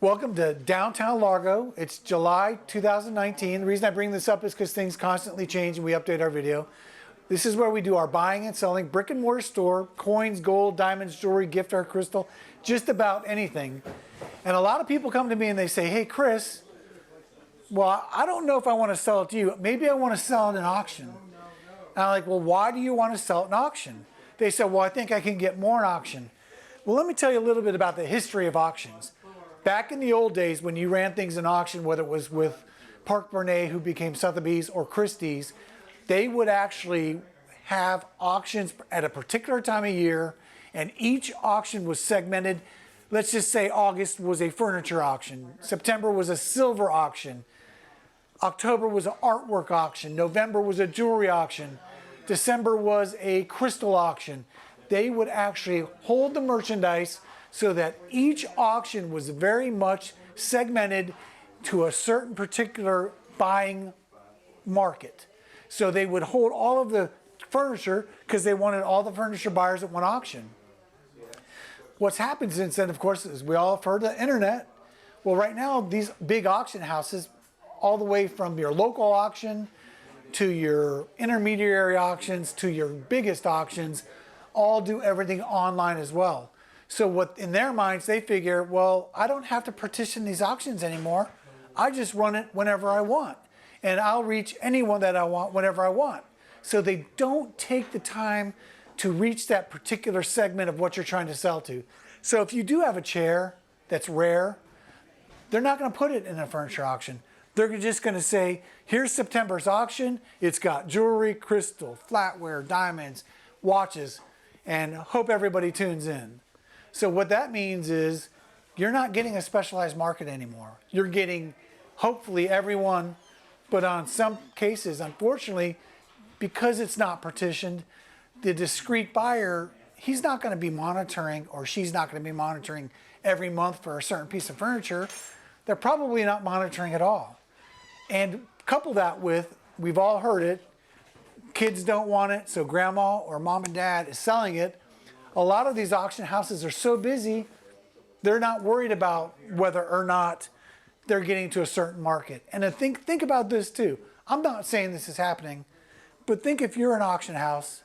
Welcome to downtown Largo. It's July 2019. The reason I bring this up is because things constantly change and we update our video. This is where we do our buying and selling, brick and mortar store, coins, gold, diamonds, jewelry, gift art, crystal, just about anything. And a lot of people come to me and they say, hey, Chris, well, I don't know if I want to sell it to you. Maybe I want to sell it in auction. And I'm like, well, why do you want to sell it in auction? They said, well, I think I can get more in auction. Well, let me tell you a little bit about the history of auctions. Back in the old days when you ran things in auction, whether it was with Park Bernay, who became Sotheby's, or Christie's, they would actually have auctions at a particular time of year, and each auction was segmented. Let's just say August was a furniture auction, September was a silver auction, October was an artwork auction, November was a jewelry auction, December was a crystal auction. They would actually hold the merchandise so that each auction was very much segmented to a certain particular buying market. So they would hold all of the furniture because they wanted all the furniture buyers at one auction. What's happened since then, of course, is we all have heard of the internet. Well, right now, these big auction houses, all the way from your local auction to your intermediary auctions to your biggest auctions, all do everything online as well. So what in their minds, they figure, well, I don't have to partition these auctions anymore. I just run it whenever I want. And I'll reach anyone that I want whenever I want. So they don't take the time to reach that particular segment of what you're trying to sell to. So if you do have a chair that's rare, they're not going to put it in a furniture auction. They're just going to say, here's September's auction. It's got jewelry, crystal, flatware, diamonds, watches, and hope everybody tunes in. So what that means is you're not getting a specialized market anymore. You're getting hopefully everyone, but on some cases, unfortunately, because it's not partitioned, the discrete buyer, he's not going to be monitoring, or she's not going to be monitoring every month for a certain piece of furniture. They're probably not monitoring at all. And couple that with, we've all heard it, kids don't want it, so grandma or mom and dad is selling it. A lot of these auction houses are so busy, they're not worried about whether or not they're getting to a certain market. And think about this too. I'm not saying this is happening, but think if you're an auction house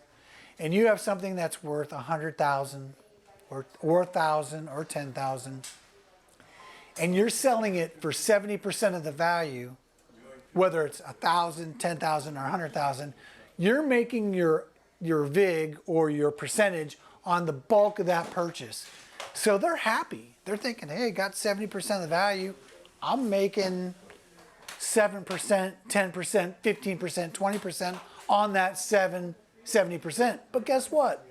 and you have something that's worth $100,000 or $1,000 or $10,000, and you're selling it for 70% of the value, whether it's $1,000, $10,000, or $100,000, you're making your VIG or your percentage on the bulk of that purchase. So they're happy. They're thinking, hey, got 70% of the value. I'm making 7%, 10%, 15%, 20% on that 70%. But guess what?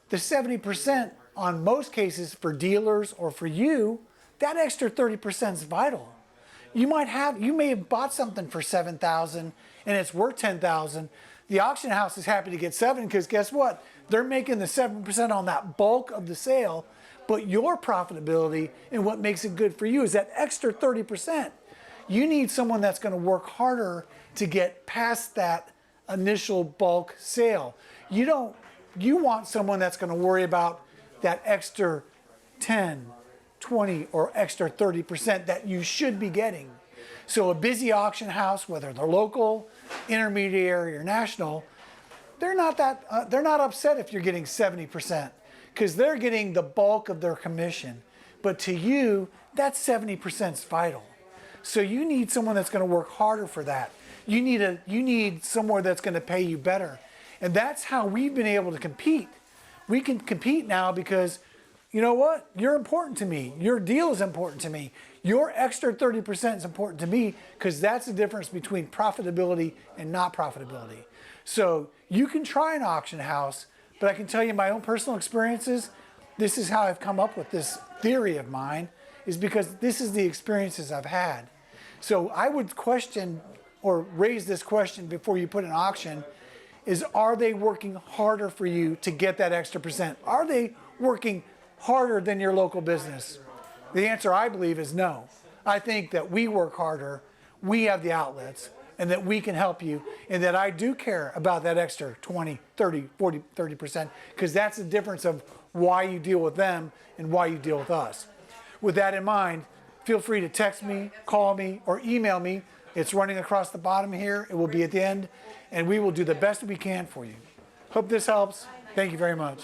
The 70% on most cases for dealers or for you, that extra 30% is vital. You may have bought something for $7,000 and it's worth $10,000. The auction house is happy to get $7,000 because guess what? They're making the 7% on that bulk of the sale, but your profitability and what makes it good for you is that extra 30%. You need someone that's going to work harder to get past that initial bulk sale. You want someone that's going to worry about that extra 10, 20, or extra 30% that you should be getting. So a busy auction house, whether they're local, intermediary, or national, they're not upset if you're getting 70% because they're getting the bulk of their commission. But to you, that 70% is vital. So you need someone that's going to work harder for that. You need somewhere that's going to pay you better. And that's how we've been able to compete. We can compete now because, you know what? You're important to me. Your deal is important to me. Your extra 30% is important to me because that's the difference between profitability and not profitability. So you can try an auction house, but I can tell you my own personal experiences, this is how I've come up with this theory of mine, is because this is the experiences I've had. So I would question or raise this question before you put an auction is, are they working harder for you to get that extra percent? Are they working harder than your local business? The answer, I believe, is no. I think that we work harder, we have the outlets, and that we can help you, and that I do care about that extra 20, 30, 40, 30%, because that's the difference of why you deal with them and why you deal with us. With that in mind, feel free to text me, call me, or email me. It's running across the bottom here. It will be at the end, and we will do the best we can for you. Hope this helps. Thank you very much.